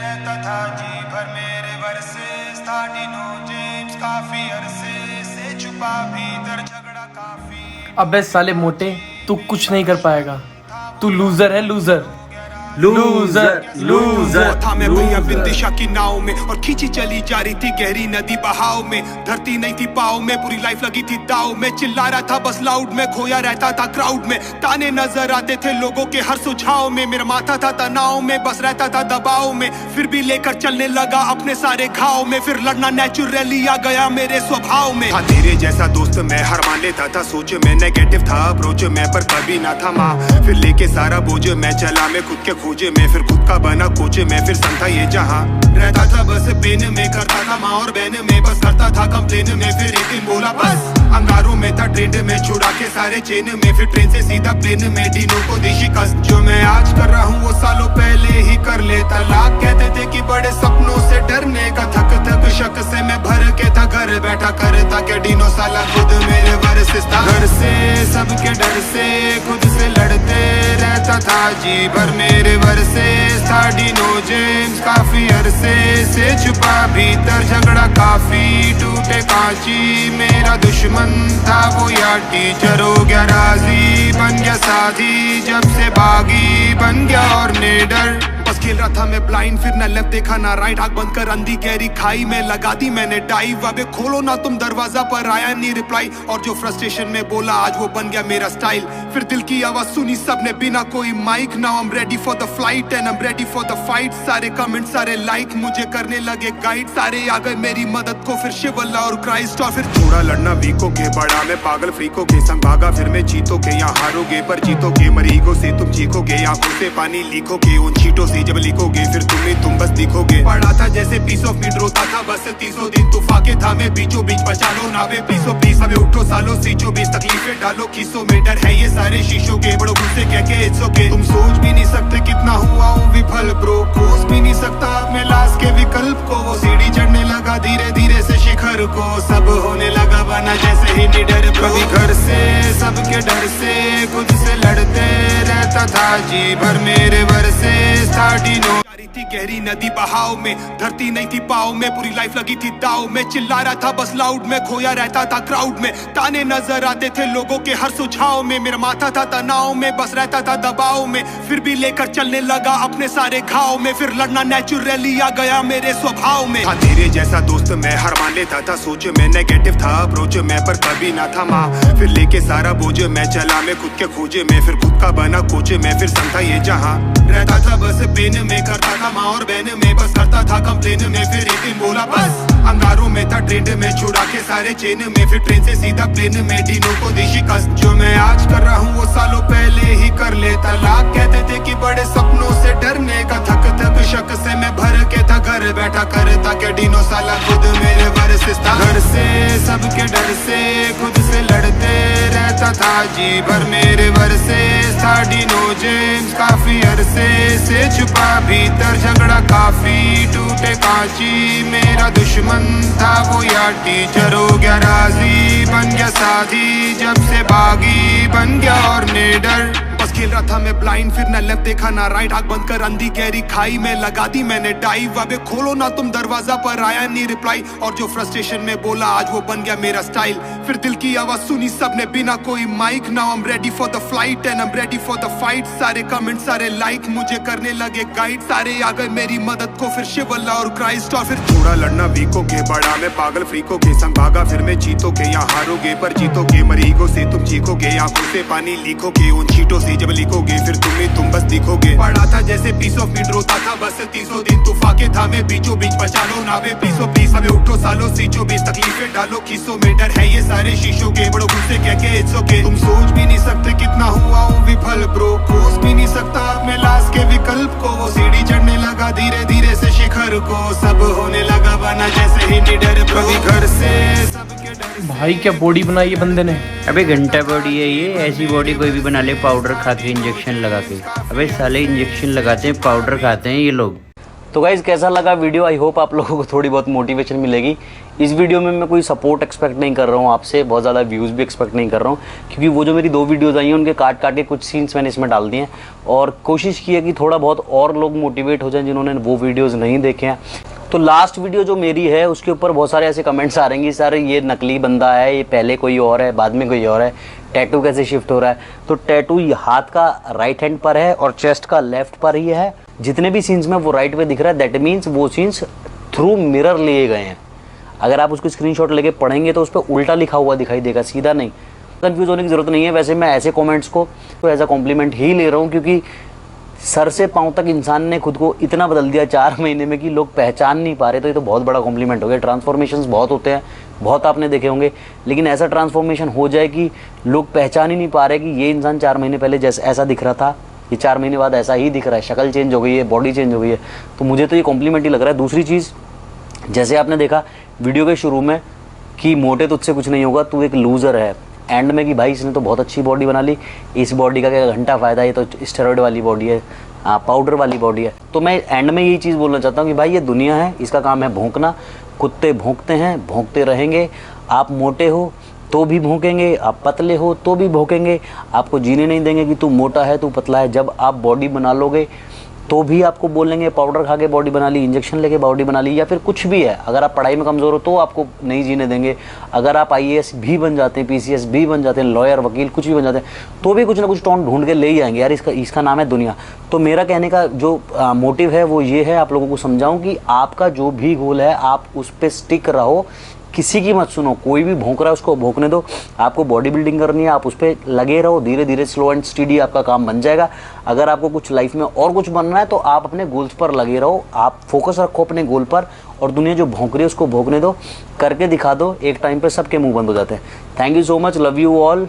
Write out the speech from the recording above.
रहता था जी भर मेरे वर्सेस था डिनो जेम्स काफी अरसे से छुपा भीतर झगड़ा काफी। अबे साले मोटे, तू कुछ नहीं कर पाएगा। तू लूजर है, लूजर लूजर लूजर था मैं भैया बिंदिशा की नाव में और खींची चली जा रही थी गहरी नदी बहाव में। धरती नहीं थी पाव में, पूरी लाइफ लगी थी दाव में। चिल्ला रहा था बस लाउड में, खोया रहता था क्राउड में। ताने नजर आते थे लोगों के हर सुझाव में। मेरा माथा था तनाव में, बस रहता था दबाव में। फिर भी लेकर चलने लगा अपने सारे घाव में। फिर लड़ना नेचुरली आ गया मेरे स्वभाव में। था तेरे जैसा दोस्त मैं हार मान लेता था, सोच में नेगेटिव था अप्रोच में, पर कभी ना था माँ। फिर लेके सारा बोझ मैं चला, मैं खुद के खोजे में, फिर खुद का बना कोच में। फिर संग था ये जहां रहता था बस पेन में, करता था माँ और बहन में, बस करता था कंप्लेन में। फिर एक दिन बोला बस, अंगारों में था ट्रेंड में, छुड़ा के सारे चेन में। फिर ट्रेन से सीधा प्लेन में, डिनो को दी शिकस्त। जो मैं आज कर रहा हूँ वो सालों पहले ही कर लेता। लाख कहते थे कि बड़े सपनों से डरने का, थक थक शक से मैं भर के था घर बैठा करता के डिनो साला खुद मेरे वर्सेस था। घर से सबके डर से खुद से लड़ते रहता था जी भर मेरे वर्सेस था डिनो जेम्स काफी अरसे से छुपा भीतर झगड़ा काफी। टूटे कांची मेरा दुश्मन था वो यार टीचर हो गया राजी, बन गया साथी जब से बागी बन गया और नेडर। बस खेल रहा था मैं ब्लाइंड, फिर न लेफ्ट देखा ना राइट। आंख बंद कर अंधी गहरी खाई में लगा दी मैंने डाइव। अबे खोलो ना तुम दरवाजा, पर आया नहीं रिप्लाई। और जो फ्रस्ट्रेशन में बोला आज वो बन गया मेरा स्टाइल। फिर दिल की आवाज सुनी सबने बिना कोई mic. Now I am ready for the flight and I am ready for the fight. सारे कमेंट सारे लाइक मुझे करने लगे गाइड। सारे आ गए मेरी मदद को, फिर शिव अल्लाह और क्राइस्ट। और फिर थोड़ा लड़ना वीकों के, बड़ा मैं पागल फ्रीकों के संग भागा। फिर मैं जीतोगे यहाँ हारोगे, पर जीतोगे मरीगो से तुम चीखोगे। आंखों से पानी लीखोगे उन चीटों से जब लिखोगे, फिर तुम बस दिखोगे। पढ़ा था जैसे पीस ऑफ मीट, रोता था बस 30 दिन। तूफाके था मैं बीचों बीच, बचा लो ना वे प्लीजो प्लीज। हमें उठो सालो सीचो बीच, तकलीफें डालो खीसों में। डर है ये सारे शीशों के, बड़ो गुस्से कह के इट्स ओके। तुम सोच भी नहीं सकते कितना हुआ हूँ विफल ब्रो, कोस भी नहीं सकता अपने लाश के विकल्प को। वो सीढ़ी चढ़ने लगा धीरे धीरे से शिखर को, सब होने लगा बना जैसे ही निडर। कभी घर से सबके डर से खुद से लड़ते रहता था जी भर मेरे वर्सेस था डिनो। थी गहरी नदी बहाव में, धरती नहीं थी पाव में, पूरी लाइफ लगी थी दाव में। चिल्ला रहा था बस लाउड में, खोया रहता था क्राउड में। ताने नजर आते थे लोगों के हर सुझाव में। मेरा माथा था तनाव में, बस रहता था दबाव में। फिर भी लेकर चलने लगा अपने सारे घाव में। फिर लड़ना नेचुरली आ गया मेरे स्वभाव में। था तेरे जैसा दोस्त मैं हार मान लेता था, सोच में नेगेटिव था अप्रोच में, पर कभी ना था माँ। फिर लेके सारा बोझ मैं चला, मैं खुद के खोजे में, फिर खुद का बना कोच में। फिर संग था ये जहां रहता था बस पेन में, करता था माँ और बहन में, बस करता था कंप्लेन में। फिर एक दिन बोला बस, अंगारों में था ट्रेंड में, छुड़ा के सारे चेन में। फिर ट्रेन से सीधा प्लेन में, डिनो को दी शिकस्त। जो मैं आज कर रहा हूँ वो सालों पहले ही कर लेता। लाख कहते थे कि बड़े सपनों से डरने का, थक थक शक से मैं भर के था घर बैठा करता के डिनो साला खुद मेरे वर्सेस था। घर से सबके डर से खुद से लड़ते रहता था जी भर मेरे वर्सेस था डिनो जेम्स काफी अरसे से छुपा भीतर झगड़ा काफी। टूटे कांची मेरा दुश्मन था वो यार टीचर हो गया राजी, बन गया साथी जब से बागी बन गया और नेडर। बस खेल रहा था मैं ब्लाइंड, फिर न लेफ्ट देखा ना राइट। आंख बंद कर अंधी गहरी खाई में लगा दी मैंने डाइव। अबे खोलो ना तुम दरवाजा, पर आया नहीं रिप्लाई। और जो फ्रस्ट्रेशन में बोला आज वो बन गया मेरा स्टाइल। फिर दिल की आवाज सुनी सबने बिना कोई mic. Now I am ready for the flight and I am ready for the fight. सारे कमेंट सारे लाइक मुझे करने लगे गाइड। सारे आ गए मेरी मदद को, फिर शिव अल्लाह और क्राइस्ट। और फिर थोड़ा लड़ना वीकों के, बड़ा मैं पागल फ्रीकों के संग भागा। फिर मैं जीतोगे यहाँ हारोगे, पर जीतोगे मरीगो से तुम चीखोगे। आंखों से पानी लीखोगे उन चीटों से जब लिखोगे, फिर तुम बस दिखोगे। पढ़ा था जैसे पीस ऑफ मीट, रोता था बस 30 दिन। तूफाके था मैं बीचों बीच, बचा लो ना वे प्लीजो प्लीज। हमें उठो सालो सीचो बीच, तकलीफें डालो खीसों में। डर है ये सारे शीशों के, बड़ो गुस्से कह के इट्स ओके। तुम सोच भी नहीं सकते कितना हुआ हूँ विफल ब्रो, कोस भी नहीं सकता अपने लाश के विकल्प को। वो सीढ़ी चढ़ने लगा धीरे धीरे से शिखर को, सब होने लगा बना जैसे ही निडर। कभी घर से सबके डर। भाई क्या बॉडी बनाई है बंदे ने। अबे घंटा बॉडी है ये, ऐसी बॉडी कोई भी बना ले पाउडर खा के, इंजेक्शन लगा के। अबे साले इंजेक्शन लगाते हैं, पाउडर खाते हैं ये लोग। तो गाइज़ कैसा लगा वीडियो, आई होप आप लोगों को थोड़ी बहुत मोटिवेशन मिलेगी। इस वीडियो में मैं कोई सपोर्ट एक्सपेक्ट नहीं कर रहा हूँ आपसे, बहुत ज़्यादा व्यूज़ भी एक्सपेक्ट नहीं कर रहा हूँ, क्योंकि वो जो मेरी 2 वीडियोज़ आई हैं उनके काट के कुछ सीन्स मैंने इसमें डाल दिए हैं और कोशिश की है कि थोड़ा बहुत और लोग मोटिवेट हो जाएं जिन्होंने वो वीडियोज़ नहीं देखे हैं। तो लास्ट वीडियो जो मेरी है उसके ऊपर बहुत सारे ऐसे कमेंट्स आ रहे हैं, सर ये नकली बंदा है, ये पहले कोई और है, बाद में कोई और है, टैटू कैसे शिफ्ट हो रहा है। तो टैटू हाथ का राइट हैंड पर है और चेस्ट का लेफ्ट पर ही है। जितने भी सीन्स में वो राइट पे दिख रहा है, दैट मीन्स वो सीन्स थ्रू मिरर लिए गए हैं। अगर आप उसको स्क्रीनशॉट लेके पढ़ेंगे तो उस पर उल्टा लिखा हुआ दिखाई देगा, सीधा नहीं। कंफ्यूज होने की ज़रूरत नहीं है। वैसे मैं ऐसे कमेंट्स को तो एज अ कॉम्प्लीमेंट ही ले रहा हूँ, क्योंकि सर से पाँव तक इंसान ने खुद को इतना बदल दिया 4 महीने में कि लोग पहचान नहीं पा रहे। तो ये तो बहुत बड़ा कॉम्प्लीमेंट हो गया। ट्रांसफॉर्मेशंस बहुत होते हैं, बहुत आपने देखे होंगे, लेकिन ऐसा ट्रांसफॉर्मेशन हो जाए कि लोग पहचान ही नहीं पा रहे कि ये इंसान 4 महीने पहले जैसा ऐसा दिख रहा था, ये 4 महीने बाद ऐसा ही दिख रहा है, शक्ल चेंज हो गई है, बॉडी चेंज हो गई है। तो मुझे तो ये कॉम्प्लीमेंट ही लग रहा है। दूसरी चीज़, जैसे आपने देखा वीडियो के शुरू में कि मोटे तुझसे कुछ नहीं होगा, तू एक लूज़र है, एंड में कि भाई इसने तो बहुत अच्छी बॉडी बना ली, इस बॉडी का क्या घंटा फ़ायदा, ये तो स्टेरॉइड वाली बॉडी है, पाउडर वाली बॉडी है। तो मैं एंड में यही चीज़ बोलना चाहता हूँ कि भाई ये दुनिया है, इसका काम है भौंकना। कुत्ते भौंकते हैं, भौंकते रहेंगे। आप मोटे हो तो भी भौंकेंगे, आप पतले हो तो भी भौंकेंगे। आपको जीने नहीं देंगे कि तू मोटा है, तू पतला है। जब आप बॉडी बना लोगे तो भी आपको बोलेंगे पाउडर खा के बॉडी बना ली, इंजेक्शन लेके बॉडी बना ली, या फिर कुछ भी है। अगर आप पढ़ाई में कमज़ोर हो तो आपको नहीं जीने देंगे। अगर आप IAS भी बन जाते हैं, PCS भी बन जाते हैं, लॉयर, वकील, कुछ भी बन जाते हैं, तो भी कुछ ना कुछ टॉन्ट ढूंढ के ले ही आएंगे। यार इसका नाम है दुनिया। तो मेरा कहने का जो मोटिव है वो ये है, आप लोगों को समझाऊं कि आपका जो भी गोल है आप उस पर स्टिक रहो, किसी की मत सुनो। कोई भी भौंक रहा है उसको भौंकने दो। आपको बॉडी बिल्डिंग करनी है, आप उस पर लगे रहो। धीरे धीरे स्लो एंड स्टडी आपका काम बन जाएगा। अगर आपको कुछ लाइफ में और कुछ बनना है तो आप अपने गोल्स पर लगे रहो, आप फोकस रखो अपने गोल पर, और दुनिया जो भौंक रही है उसको भौंकने दो, करके दिखा दो। एक टाइम पे सबके मुंह बंद हो जाते हैं। Thank you so much, love you all.